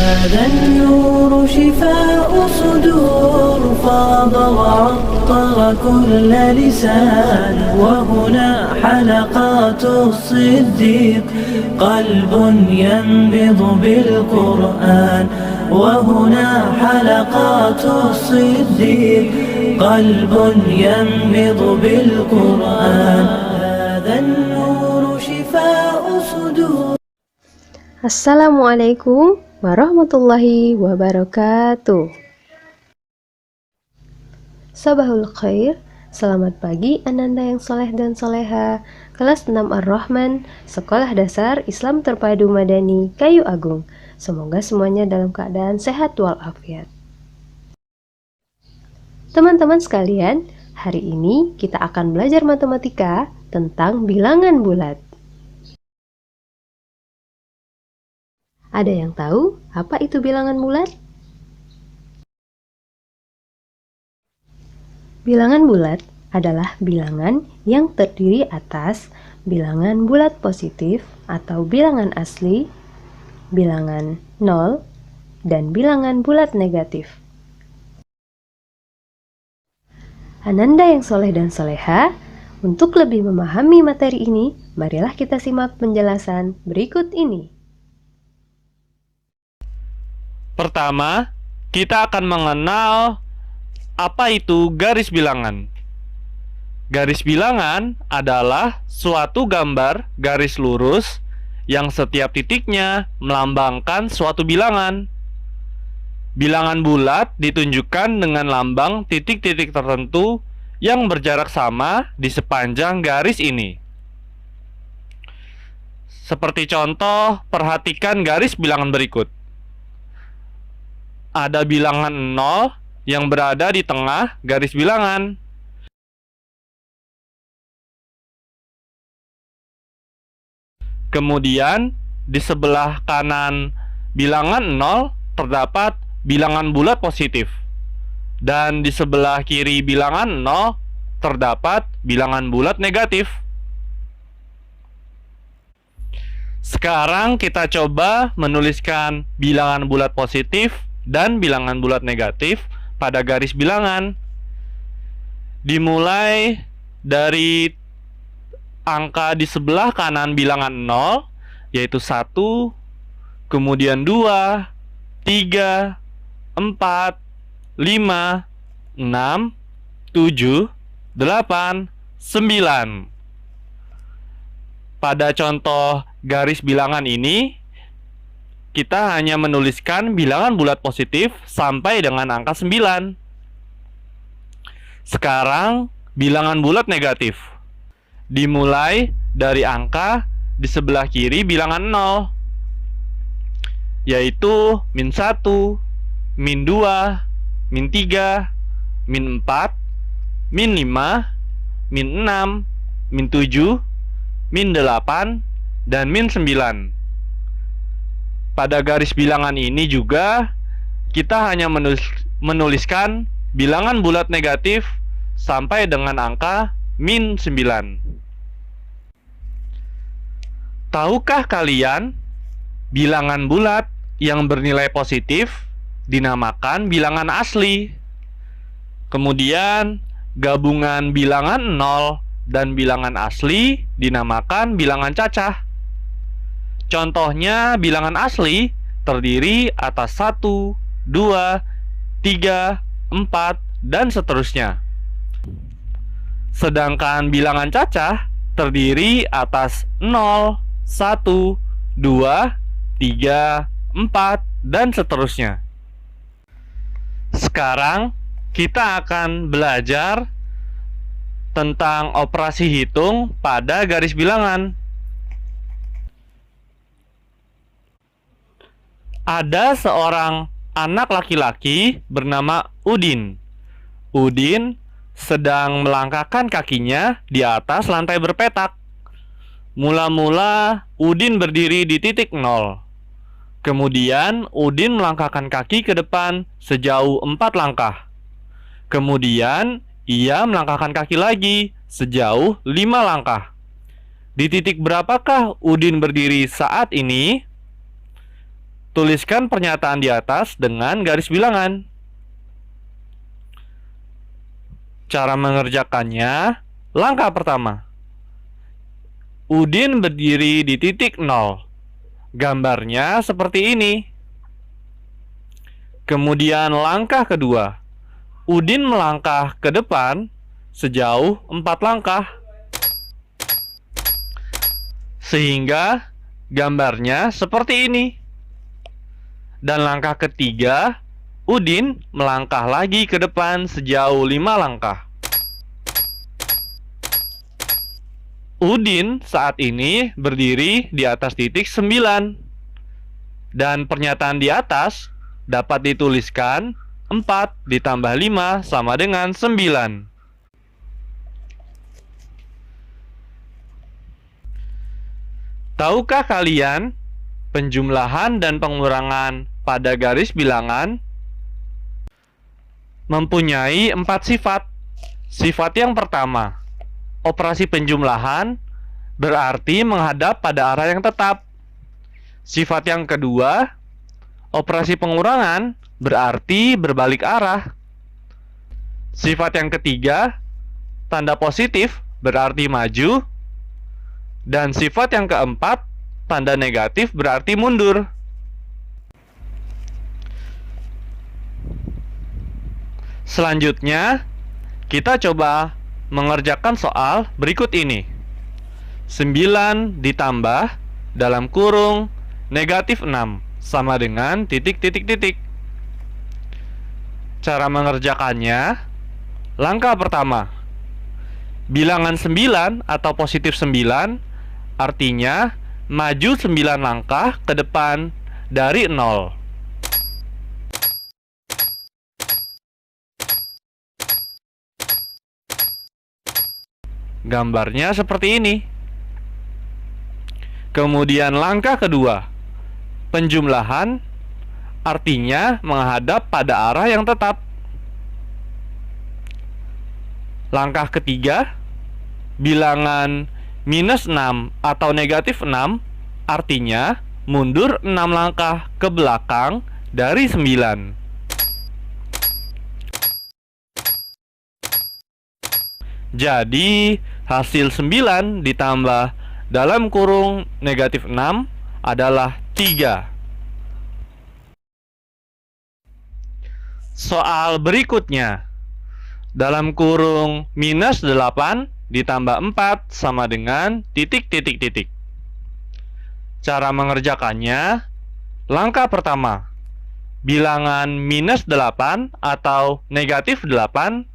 هذا النور شفاء صدور فاض وعطر كل لسان وهنا حلقات الصديق قلب ينبض بالقرآن وهنا حلقات الصديق قلب ينبض بالقرآن هذا النور شفاء صدور. Assalamualaikum warahmatullahi wabarakatuh. Sabahul khair, selamat pagi ananda yang soleh dan soleha. Kelas 6 Ar-Rahman, Sekolah Dasar Islam Terpadu Madani, Kayu Agung. Semoga semuanya dalam keadaan sehat walafiat. Teman-teman sekalian, hari ini kita akan belajar matematika tentang bilangan bulat. Ada yang tahu apa itu bilangan bulat? Bilangan bulat adalah bilangan yang terdiri atas bilangan bulat positif atau bilangan asli, bilangan 0, dan bilangan bulat negatif. Ananda yang soleh dan soleha, untuk lebih memahami materi ini, marilah kita simak penjelasan berikut ini. Pertama, kita akan mengenal apa itu garis bilangan. Garis bilangan adalah suatu gambar garis lurus yang setiap titiknya melambangkan suatu bilangan. Bilangan bulat ditunjukkan dengan lambang titik-titik tertentu yang berjarak sama di sepanjang garis ini. Seperti contoh, perhatikan garis bilangan berikut. Ada bilangan 0 yang berada di tengah garis bilangan. Kemudian, di sebelah kanan bilangan 0 terdapat bilangan bulat positif. Dan di sebelah kiri bilangan 0 terdapat bilangan bulat negatif. Sekarang kita coba menuliskan bilangan bulat positif dan bilangan bulat negatif pada garis bilangan. Dimulai dari angka di sebelah kanan bilangan 0, yaitu 1, kemudian 2, 3, 4, 5, 6, 7, 8, 9. Pada contoh garis bilangan ini, kita hanya menuliskan bilangan bulat positif sampai dengan angka 9. Sekarang, bilangan bulat negatif. Dimulai dari angka di sebelah kiri bilangan 0, yaitu min 1, min 2, min 3, min 4, min 5, min 6, min 7, min 8, dan min 9. Pada garis bilangan ini juga kita hanya menuliskan bilangan bulat negatif sampai dengan angka min 9. Tahukah kalian bilangan bulat yang bernilai positif dinamakan bilangan asli? Kemudian gabungan bilangan 0 dan bilangan asli dinamakan bilangan cacah. Contohnya, bilangan asli terdiri atas 1, 2, 3, 4, dan seterusnya. Sedangkan bilangan cacah terdiri atas 0, 1, 2, 3, 4, dan seterusnya. Sekarang kita akan belajar tentang operasi hitung pada garis bilangan. Ada seorang anak laki-laki bernama Udin. Udin sedang melangkahkan kakinya di atas lantai berpetak. Mula-mula Udin berdiri di titik 0. Kemudian Udin melangkahkan kaki ke depan sejauh 4 langkah. Kemudian ia melangkahkan kaki lagi sejauh 5 langkah. Di titik berapakah Udin berdiri saat ini? Tuliskan pernyataan di atas dengan garis bilangan. Cara mengerjakannya, langkah pertama. Udin berdiri di titik 0. Gambarnya seperti ini. Kemudian langkah kedua. Udin melangkah ke depan sejauh 4 langkah. Sehingga gambarnya seperti ini. Dan langkah ketiga, Udin melangkah lagi ke depan sejauh 5 langkah. Udin saat ini berdiri di atas titik 9. Dan pernyataan di atas dapat dituliskan 4 ditambah 5 sama dengan 9. Tahukah kalian penjumlahan dan pengurangan pada garis bilangan mempunyai 4 sifat? Sifat yang pertama, operasi penjumlahan berarti menghadap pada arah yang tetap. Sifat yang kedua, operasi pengurangan berarti berbalik arah. Sifat yang ketiga, tanda positif berarti maju. Dan sifat yang keempat, tanda negatif berarti mundur. Selanjutnya, kita coba mengerjakan soal berikut ini. 9 ditambah dalam kurung negatif 6 sama dengan titik. Cara mengerjakannya, langkah pertama. Bilangan 9 atau positif 9 artinya maju 9 langkah ke depan dari 0. Gambarnya seperti ini. Kemudian langkah kedua, penjumlahan artinya menghadap pada arah yang tetap. Langkah ketiga, bilangan minus 6 atau negatif 6 artinya mundur 6 langkah ke belakang dari 9. Jadi, hasil 9 ditambah dalam kurung negatif 6 adalah 3. Soal berikutnya. Dalam kurung minus 8 ditambah 4 sama dengan titik. Cara mengerjakannya, langkah pertama. Bilangan minus 8 atau negatif 8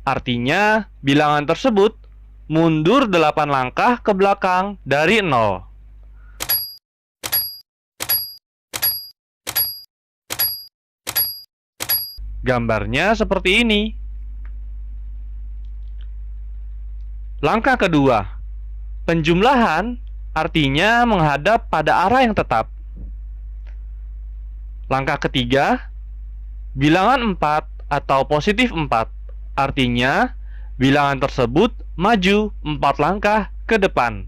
artinya bilangan tersebut mundur 8 langkah ke belakang dari 0. Gambarnya seperti ini. Langkah kedua, penjumlahan artinya menghadap pada arah yang tetap. Langkah ketiga, bilangan 4 atau positif 4 artinya bilangan tersebut maju 4 langkah ke depan.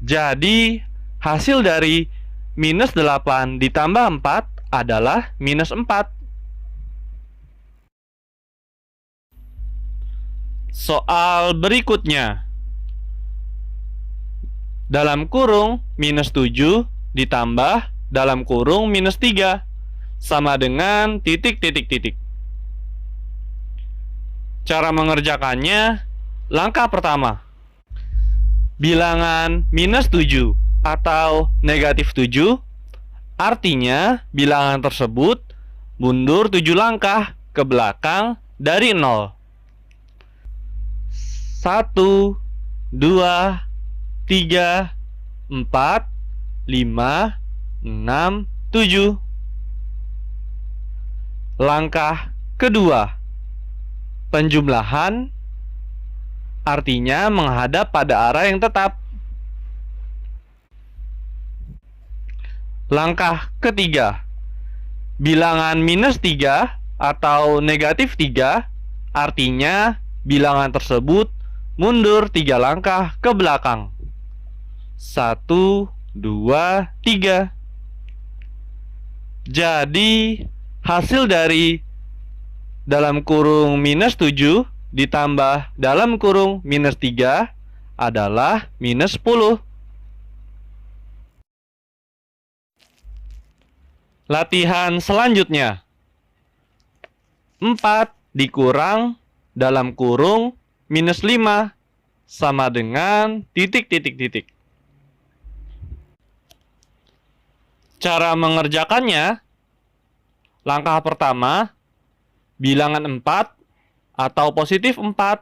Jadi, hasil dari minus 8 ditambah 4 adalah minus 4. Soal berikutnya. Dalam kurung minus 7 ditambah dalam kurung minus 3 sama dengan titik. Cara mengerjakannya, langkah pertama. Bilangan minus 7 atau negatif 7 artinya bilangan tersebut mundur 7 langkah ke belakang dari 0. 1, 2, 3, 4, 5, 6, 7. Langkah kedua, penjumlahan artinya menghadap pada arah yang tetap. Langkah ketiga, bilangan minus 3 atau negatif 3 artinya bilangan tersebut mundur 3 langkah ke belakang. 1, 2, 3. Jadi hasil dari dalam kurung minus 7 ditambah dalam kurung minus 3 adalah minus 10. Latihan selanjutnya. 4 dikurang dalam kurung minus 5 sama dengan titik. Cara mengerjakannya, langkah pertama, bilangan 4 atau positif 4,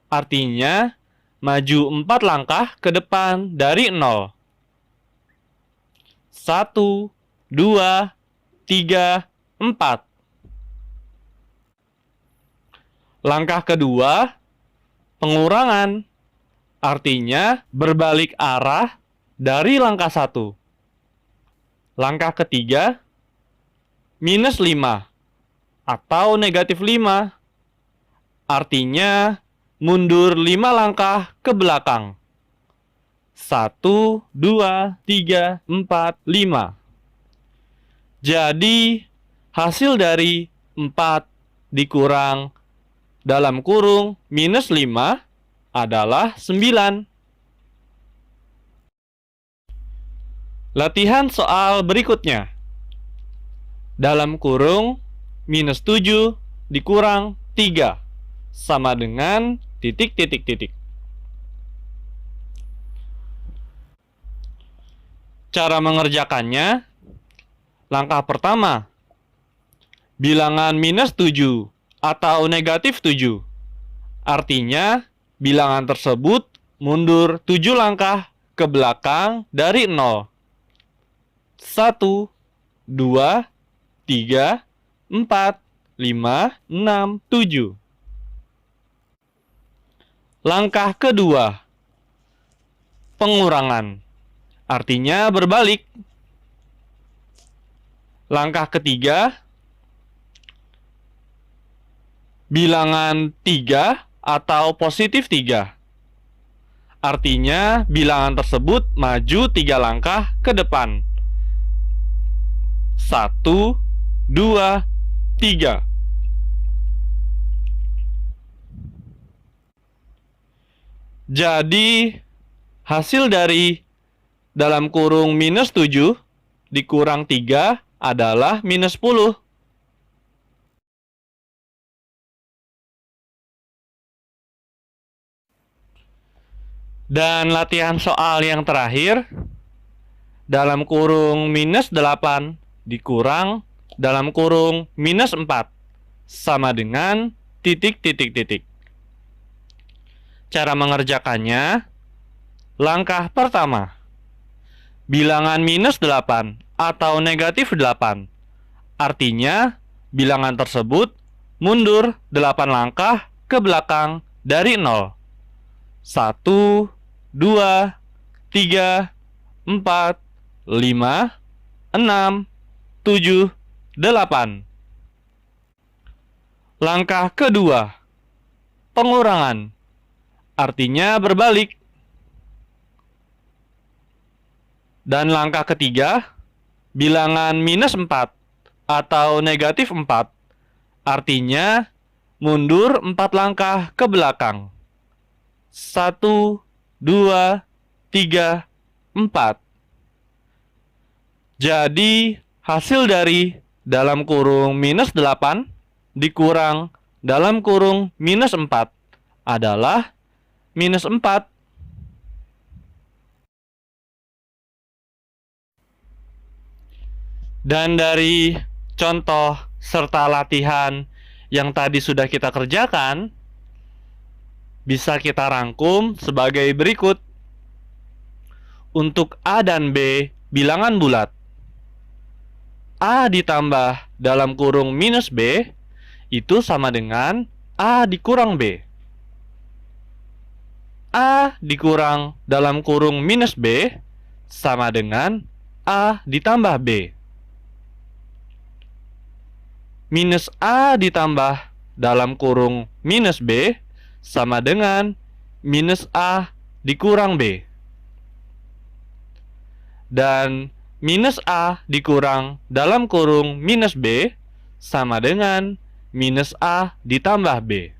artinya maju 4 langkah ke depan dari 0. 1, 2, 3, 4. Langkah kedua, pengurangan, artinya berbalik arah dari langkah 1. Langkah ketiga, minus 5 atau negatif 5, artinya mundur 5 langkah ke belakang. 1, 2, 3, 4, 5. Jadi, hasil dari 4 dikurang dalam kurung minus 5 adalah 9. Latihan soal berikutnya. Dalam kurung minus 7 dikurang 3 sama dengan titik. Cara mengerjakannya, langkah pertama, bilangan minus 7 atau negatif 7. Artinya, bilangan tersebut mundur 7 langkah ke belakang dari 0. 1, 2, 3, 4, 5, 6, 7. Langkah kedua, pengurangan. Artinya berbalik. Langkah ketiga, bilangan 3 atau positif 3. Artinya bilangan tersebut maju 3 langkah ke depan. 1, 2, 3. Jadi hasil dari dalam kurung minus 7 dikurang 3 adalah minus 10. Dan latihan soal yang terakhir, dalam kurung minus 8 dikurang dalam kurung minus 4 sama dengan titik. Cara mengerjakannya, langkah pertama, bilangan minus 8 atau negatif 8, artinya bilangan tersebut mundur 8 langkah ke belakang dari 0. 1, 2, 3, 4, 5, 6, 7, 8. Langkah kedua, pengurangan, artinya berbalik. Dan langkah ketiga, bilangan minus 4 atau negatif 4, artinya mundur 4 langkah ke belakang. 1, 2, 3, 4. Jadi, hasil dari dalam kurung minus 8 dikurang dalam kurung minus 4 adalah minus 4. Dan dari contoh serta latihan yang tadi sudah kita kerjakan, bisa kita rangkum sebagai berikut. Untuk A dan B bilangan bulat, A ditambah dalam kurung minus B itu sama dengan A dikurang B. A dikurang dalam kurung minus B sama dengan A ditambah B. Minus A ditambah dalam kurung minus B sama dengan minus A dikurang B. Dan minus A dikurang dalam kurung minus B sama dengan minus A ditambah B.